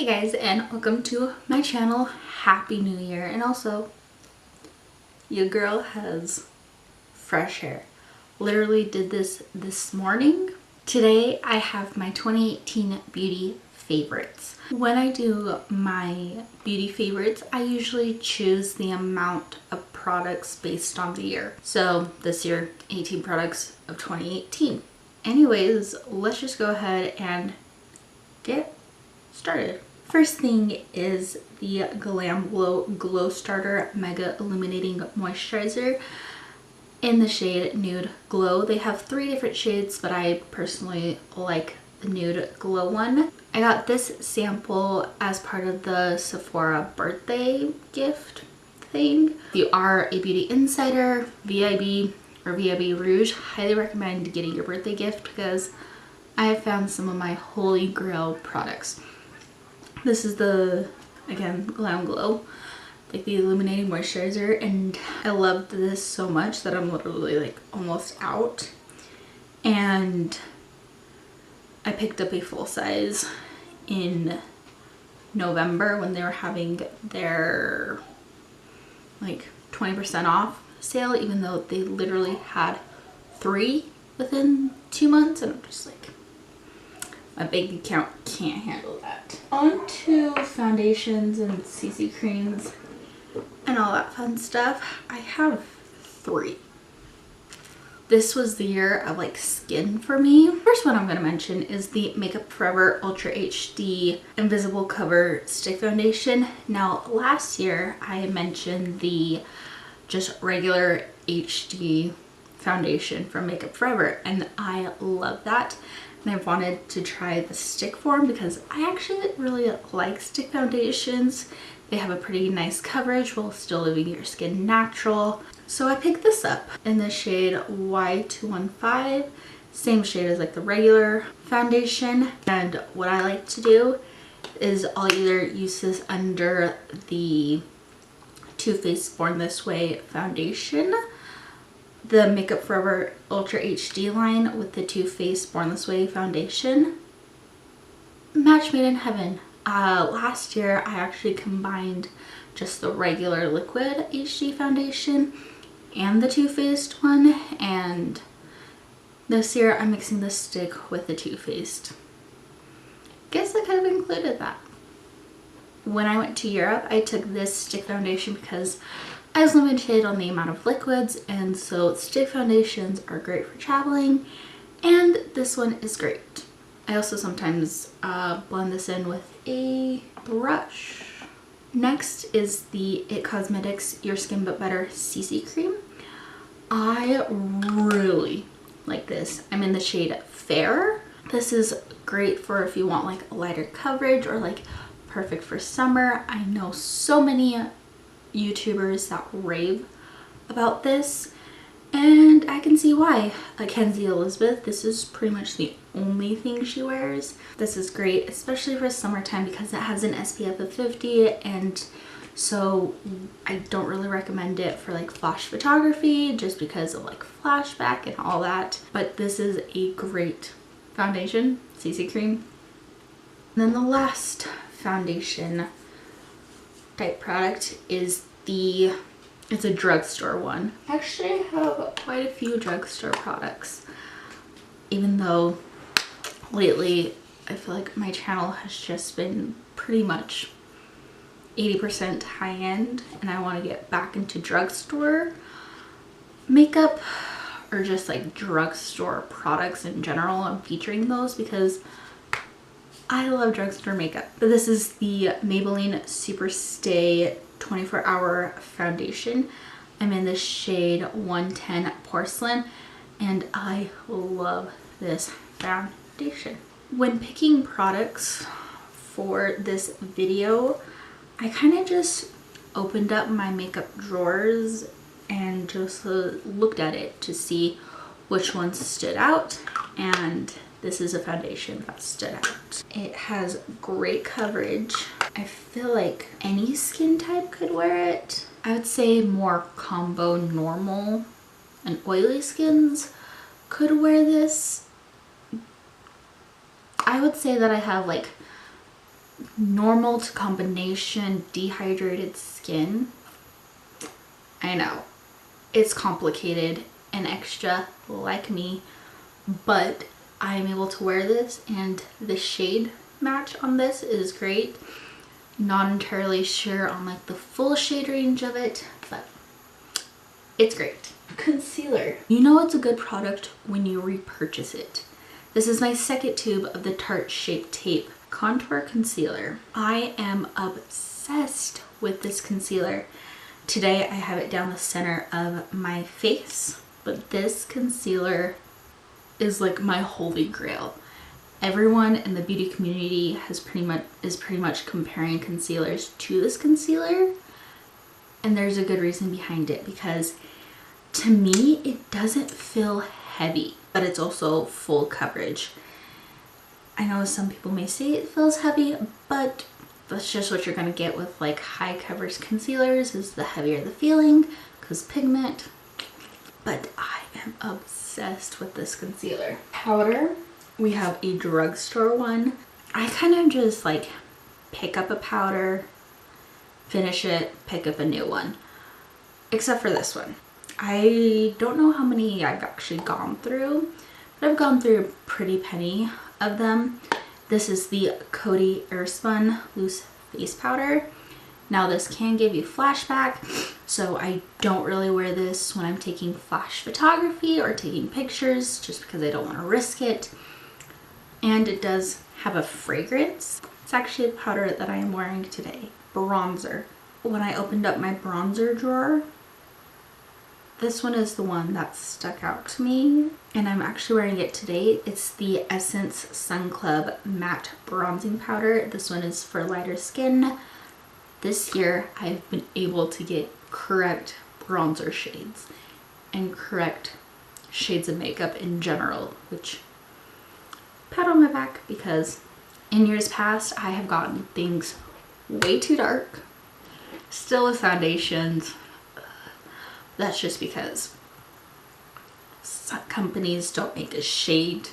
Hey guys, and welcome to my channel. Happy New Year. And also, your girl has fresh hair. Literally did this morning. Today I have my 2018 beauty favorites. When I do my beauty favorites, I usually choose the amount of products based on the year. So this year, 18 products of 2018. Anyways, let's just go ahead and get started. First thing is the Glam Glow Glow Starter Mega Illuminating Moisturizer in the shade Nude Glow. They have 3 different shades, but I personally like the Nude Glow one. I got this sample as part of the Sephora birthday gift thing. If you are a beauty insider, VIB, or VIB Rouge, highly recommend getting your birthday gift because I have found some of my holy grail products. This is the, again, Glam Glow, like the illuminating moisturizer, and I loved this so much that I'm literally like almost out. And I picked up a full size in November when they were having their like 20% off sale, even though they literally had 3 within 2 months, and I'm just like, my bank account can't handle that. On to foundations and CC creams and all that fun stuff. I have 3. This was the year of like skin for me. First one I'm going to mention is the Makeup Forever Ultra HD Invisible Cover Stick Foundation. Now last year I mentioned the just regular HD foundation from Makeup Forever, and I love that. And I wanted to try the stick form because I actually really like stick foundations. They have a pretty nice coverage while still leaving your skin natural. So I picked this up in the shade Y215, same shade as like the regular foundation. And what I like to do is I'll either use this under the Too Faced Born This Way foundation, the Makeup Forever Ultra HD line with the Too Faced Born This Way foundation. Match made in heaven. Last year I actually combined just the regular liquid HD foundation and the Too Faced one, and this year I'm mixing the stick with the Too Faced. Guess I could have included that. When I went to Europe, I took this stick foundation because I was limited on the amount of liquids, and so stick foundations are great for traveling, and this one is great. I also sometimes blend this in with a brush. Next is the IT Cosmetics Your Skin But Better CC Cream. I really like this. I'm in the shade Fair. This is great for if you want like a lighter coverage or like perfect for summer. I know so many YouTubers that rave about this, and I can see why. Like Kenzie Elizabeth, this is pretty much the only thing she wears. This is great, especially for summertime because it has an SPF of 50, and so I don't really recommend it for like flash photography just because of like flashback and all that. But this is a great foundation, CC cream. And then the last foundation type product is it's a drugstore one. Actually, I have quite a few drugstore products, even though lately I feel like my channel has just been pretty much 80% high-end, and I want to get back into drugstore makeup or just like drugstore products in general. I'm featuring those because I love drugstore makeup. But this is the Maybelline Super Stay 24-hour foundation. I'm in the shade 110 Porcelain, and I love this foundation. When picking products for this video, I kind of just opened up my makeup drawers and just looked at it to see which ones stood out, and this is a foundation that stood out. It has great coverage. I feel like any skin type could wear it. I would say more combo normal and oily skins could wear this. I would say that I have like normal to combination dehydrated skin. I know it's complicated and extra like me, but I am able to wear this and the shade match on this is great. Not entirely sure on like the full shade range of it, but it's great. Concealer. You know it's a good product when you repurchase it. This is my second tube of the Tarte Shape Tape Contour Concealer. I am obsessed with this concealer. Today I have it down the center of my face, but this concealer is like my holy grail. Everyone in the beauty community is pretty much comparing concealers to this concealer, and there's a good reason behind it, because to me it doesn't feel heavy, but it's also full coverage. I know some people may say it feels heavy, but that's just what you're gonna get with like high coverage concealers, is the heavier the feeling because pigment. But I am obsessed with this concealer. Powder, we have a drugstore one. I kind of just like pick up a powder, finish it, pick up a new one, except for this one. I don't know how many I've actually gone through, but I've gone through a pretty penny of them. This is the Coty Airspun Loose Face Powder. Now this can give you flashback, so I don't really wear this when I'm taking flash photography or taking pictures, just because I don't want to risk it. And it does have a fragrance. It's actually a powder that I am wearing today. Bronzer. When I opened up my bronzer drawer, this one is the one that stuck out to me, and I'm actually wearing it today. It's the Essence Sun Club Matte Bronzing Powder. This one is for lighter skin. This year I've been able to get correct bronzer shades and correct shades of makeup in general, which pat on my back, because in years past I have gotten things way too dark, still with foundations. That's just because some companies don't make a shade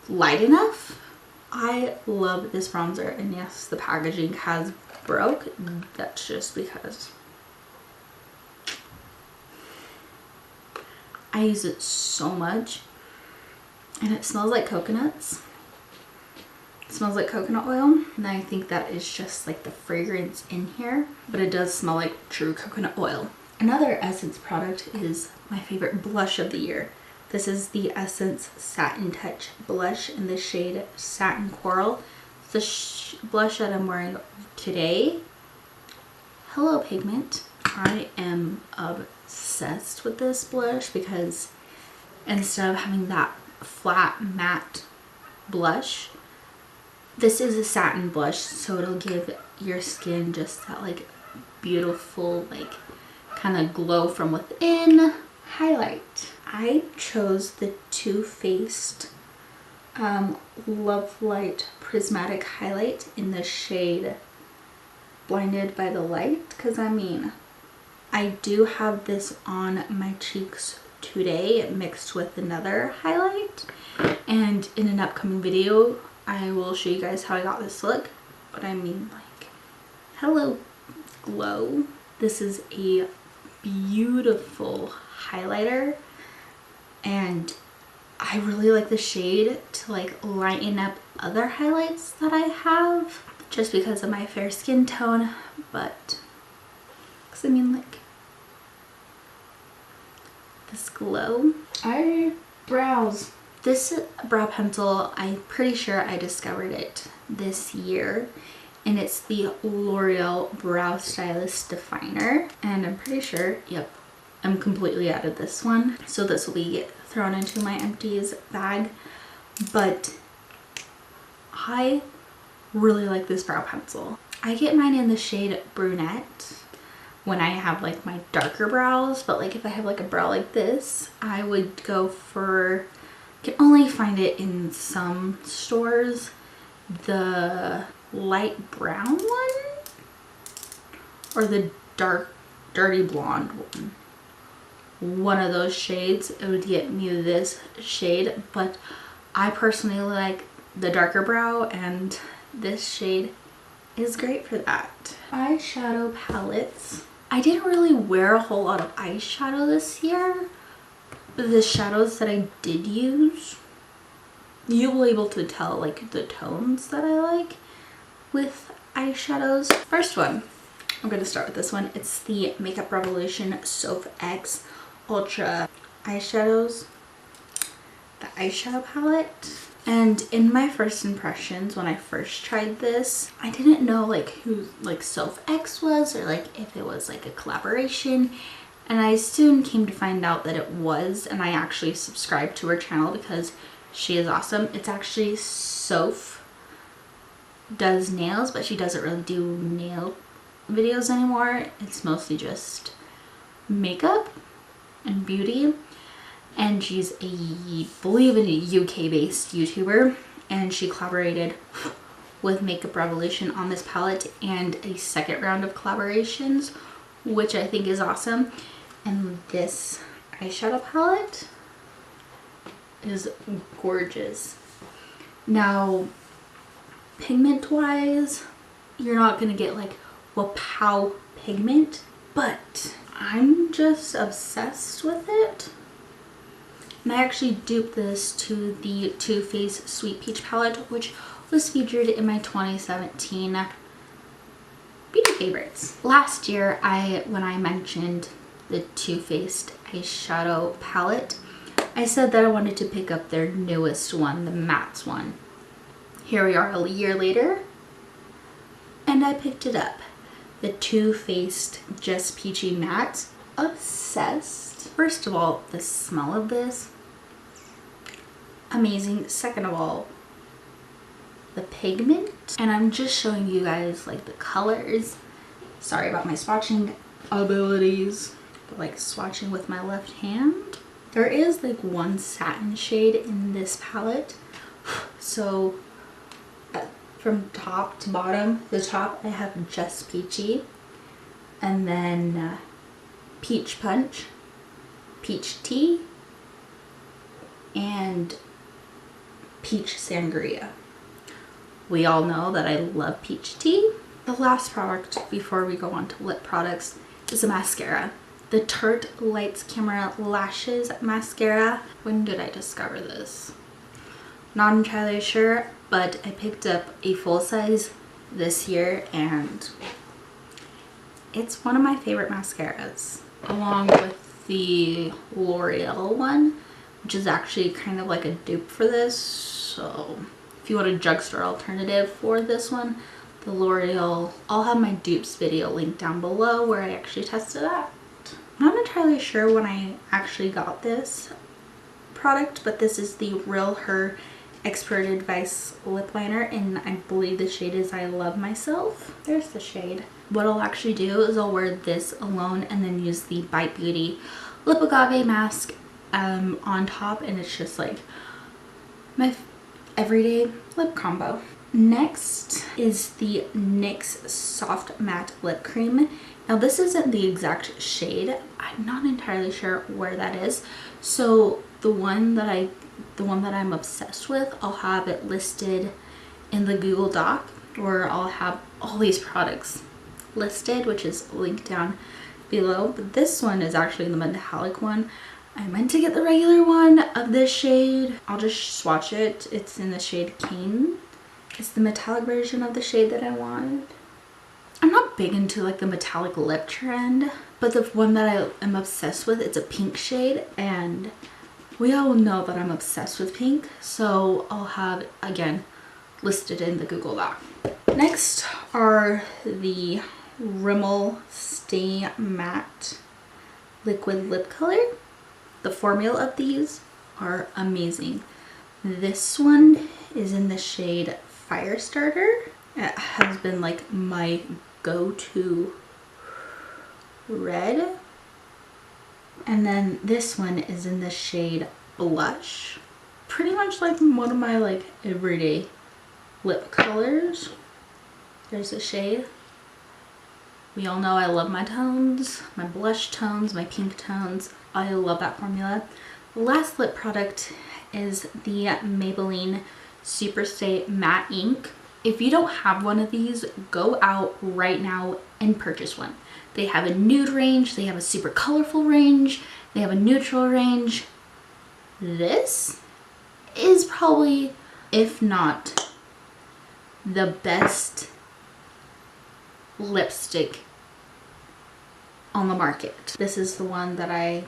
light enough. I love this bronzer, and yes, the packaging has broke. That's just because I use it so much, and it smells like coconuts. It smells like coconut oil, and I think that is just like the fragrance in here, but it does smell like true coconut oil. Another Essence product is my favorite blush of the year. This is the Essence Satin Touch blush in the shade Satin Coral. The blush that I'm wearing today. Hello Pigment. I am obsessed with this blush because instead of having that flat matte blush, this is a satin blush, so it'll give your skin just that like beautiful like kind of glow from within highlight. I chose the Too Faced Love Light Prismatic Highlight in the shade Blinded by the Light, because I mean, I do have this on my cheeks today mixed with another highlight, and in an upcoming video I will show you guys how I got this look. But I mean, like, hello glow. This is a beautiful highlighter, and I really like the shade to like lighten up other highlights that I have, just because of my fair skin tone, but because I mean, like, this glow. Eyebrows. This brow pencil, I'm pretty sure I discovered it this year, and it's the L'Oreal Brow Stylist Definer, and I'm pretty sure, yep, I'm completely out of this one, so this will be thrown into my empties bag. But I really like this brow pencil. I get mine in the shade Brunette when I have like my darker brows, but like if I have like a brow like this, I would go for, you can only find it in some stores, the light brown one or the dark dirty blonde one of those shades. It would get me this shade, but I personally like the darker brow, and this shade is great for that. Eyeshadow palettes. I didn't really wear a whole lot of eyeshadow this year, but the shadows that I did use, you'll be able to tell like the tones that I like with eyeshadows. First one, I'm going to start with this one. It's the Makeup Revolution Soap X Ultra eyeshadows, the eyeshadow palette. And in my first impressions, when I first tried this, I didn't know like who like Soap X was, or like if it was like a collaboration. And I soon came to find out that it was, and I actually subscribed to her channel because she is awesome. It's actually Soph does nails, but she doesn't really do nail videos anymore. It's mostly just makeup and beauty. And she's I believe a UK based YouTuber, and she collaborated with Makeup Revolution on this palette and a second round of collaborations, which I think is awesome. And this eyeshadow palette is gorgeous. Now, pigment wise, you're not gonna get like wow pigment, but I'm just obsessed with it. And I actually duped this to the Too Faced Sweet Peach palette, which was featured in my 2017 Beaty Favorites. Last year, when I mentioned the Too Faced eyeshadow palette, I said that I wanted to pick up their newest one, the matte one. Here we are a year later, and I picked it up. The Too Faced Just Peachy Matte. Obsessed. First of all, the smell of this, amazing. Second of all, the pigment. And I'm just showing you guys like the colors. Sorry about my swatching abilities, but like swatching with my left hand. There is like one satin shade in this palette. So from top to bottom, the top I have Just Peachy, and then Peach Punch, Peach Tea, and Peach Sangria. We all know that I love peach tea. The last product before we go on to lip products is a mascara. The Tarte Lights Camera Lashes Mascara. When did I discover this? Not entirely sure, but I picked up a full size this year and it's one of my favorite mascaras, along with the L'Oreal one, which is actually kind of like a dupe for this. So if you want a drugstore alternative for this one, the L'Oreal, I'll have my dupes video linked down below where I actually tested out. I'm not entirely sure when I actually got this product, but this is the Real Her Expert Advice lip liner, and I believe the shade is I Love Myself. There's the shade. What I'll actually do is I'll wear this alone and then use the Bite Beauty Lip Agave mask on top, and it's just like my everyday lip combo. Next is the NYX Soft Matte Lip Cream. Now this isn't the exact shade. I'm not entirely sure where that is. So the one that I'm obsessed with, I'll have it listed in the Google Doc, where I'll have all these products listed, which is linked down below. But this one is actually the metallic one. I meant to get the regular one of this shade. I'll just swatch it. It's in the shade Cane. It's the metallic version of the shade that I wanted. I'm not big into like the metallic lip trend, but the one that I am obsessed with, it's a pink shade, and we all know that I'm obsessed with pink, so I'll have it again listed in the Google Doc. Next are the Rimmel Stay Matte Liquid Lip Color. The formula of these are amazing. This one is in the shade Firestarter. It has been like my go-to red. And then this one is in the shade Blush. Pretty much like one of my like everyday lip colors. There's the shade. We all know I love my tones, my blush tones, my pink tones. I love that formula. The last lip product is the Maybelline Superstay Matte Ink. If you don't have one of these, go out right now and purchase one. They have a nude range, they have a super colorful range, they have a neutral range. This is probably, if not the best lipstick on the market. This is the one that I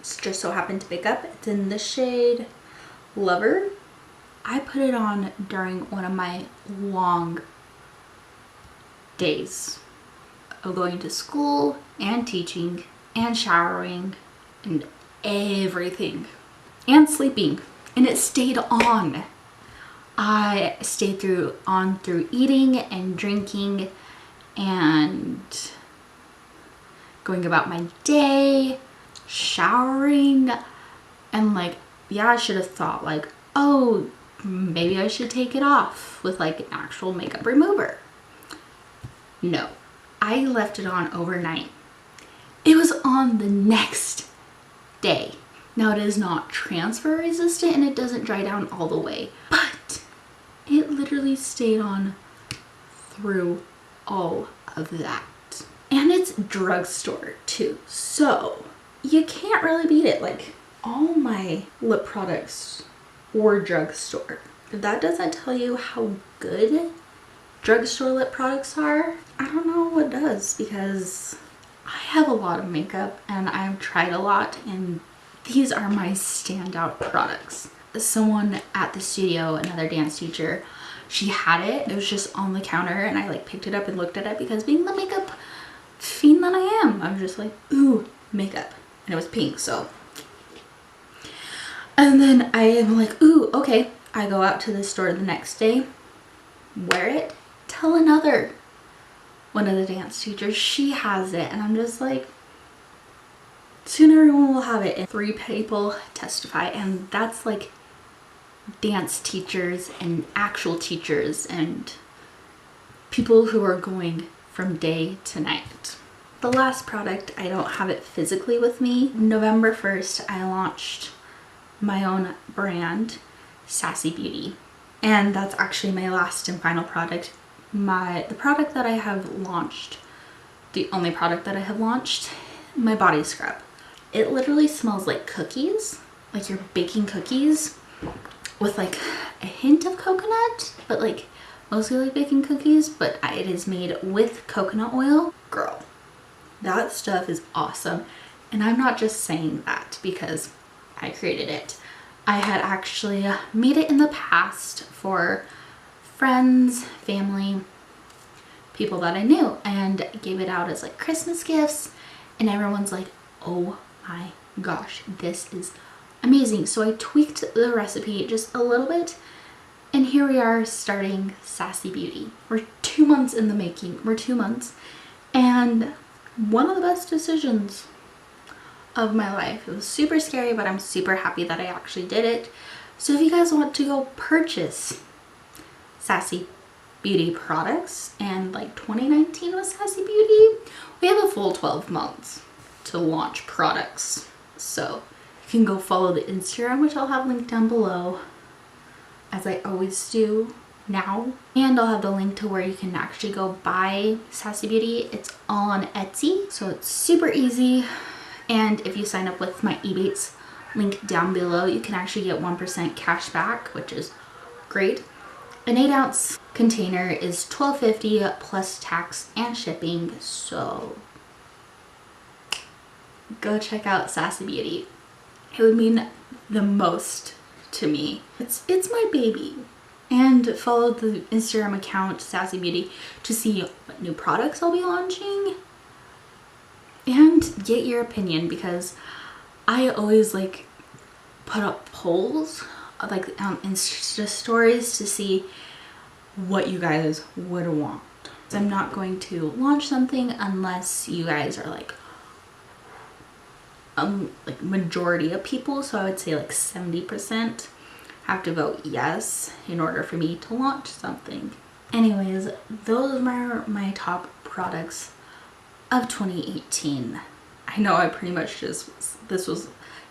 just so happened to pick up. It's in the shade Lover. I put it on during one of my long days of going to school and teaching and showering and everything and sleeping, and it stayed on. I stayed through eating and drinking and going about my day, showering, and like, yeah, I should have thought like, oh, maybe I should take it off with like an actual makeup remover. No, I left it on overnight. It was on the next day. Now it is not transfer resistant and it doesn't dry down all the way, but it literally stayed on through all of that. And it's drugstore too, so you can't really beat it. Like, all my lip products were drugstore. If that doesn't tell you how good drugstore lip products are, I don't know what does, because I have a lot of makeup and I've tried a lot, and these are my standout products. Someone at the studio, another dance teacher, she had it. It was just on the counter and I like picked it up and looked at it because being the makeup fiend that I am, I'm just like, ooh, makeup. And it was pink, so. And then I am like, ooh, okay. I go out to the store the next day, wear it, tell another one of the dance teachers she has it, and I'm just like, soon everyone will have it. And 3 people testify, and that's like dance teachers and actual teachers and people who are going from day to night. The last product, I don't have it physically with me. November 1st, I launched my own brand, SassieBeauty, and that's actually my last and final product. The product that I have launched, the only product that I have launched, my body scrub. It literally smells like cookies, like you're baking cookies with like a hint of coconut, but like mostly like baking cookies, but it is made with coconut oil. Girl, that stuff is awesome. And I'm not just saying that because I created it. I had actually made it in the past for friends, family, people that I knew, and gave it out as like Christmas gifts, and everyone's like, oh my gosh, this is amazing. So I tweaked the recipe just a little bit, and here we are starting SassieBeauty. We're 2 months in the making. We're 2 months, and one of the best decisions of my life. It was super scary, but I'm super happy that I actually did it. So if you guys want to go purchase SassieBeauty products, and like 2019 was SassieBeauty, we have a full 12 months to launch products. So you can go follow the Instagram, which I'll have linked down below, as I always do now, and I'll have the link to where you can actually go buy SassieBeauty. It's all on Etsy, so it's super easy. And if you sign up with my Ebates link down below, you can actually get 1% cash back, which is great. An 8-ounce container is $12.50 plus tax and shipping, so go check out SassieBeauty. It would mean the most to me. It's my baby. And follow the Instagram account SassieBeauty to see what new products I'll be launching and get your opinion, because I always like put up polls like Insta stories to see what you guys would want. I'm not going to launch something unless you guys are like majority of people, so I would say like 70% have to vote yes in order for me to launch something. Anyways, those are my top products of 2018. I know I pretty much just, this was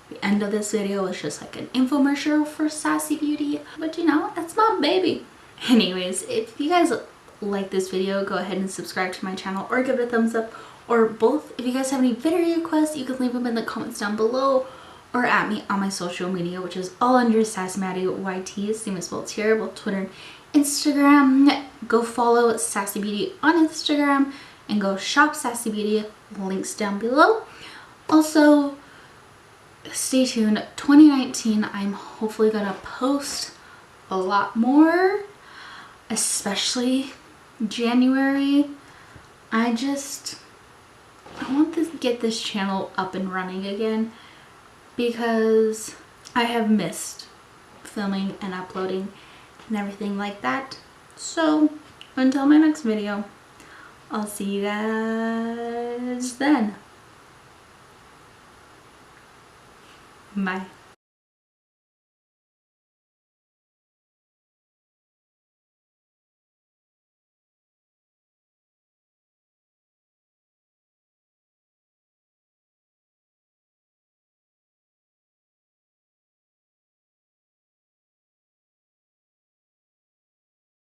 the end of this video, was just like an infomercial for SassieBeauty, but you know, it's my baby Anyways, if you guys like this video, go ahead and subscribe to my channel or give it a thumbs up, or both. If you guys have any video requests, you can leave them in the comments down below or at me on my social media, which is all under SassieBeauty YT, same as spelled here, both Twitter and Instagram. Go follow SassieBeauty on Instagram and go shop SassieBeauty, links down below. Also, stay tuned. 2019, I'm hopefully gonna post a lot more, especially January. I want to get this channel up and running again because I have missed filming and uploading and everything like that. So until my next video, I'll see you guys then. Bye.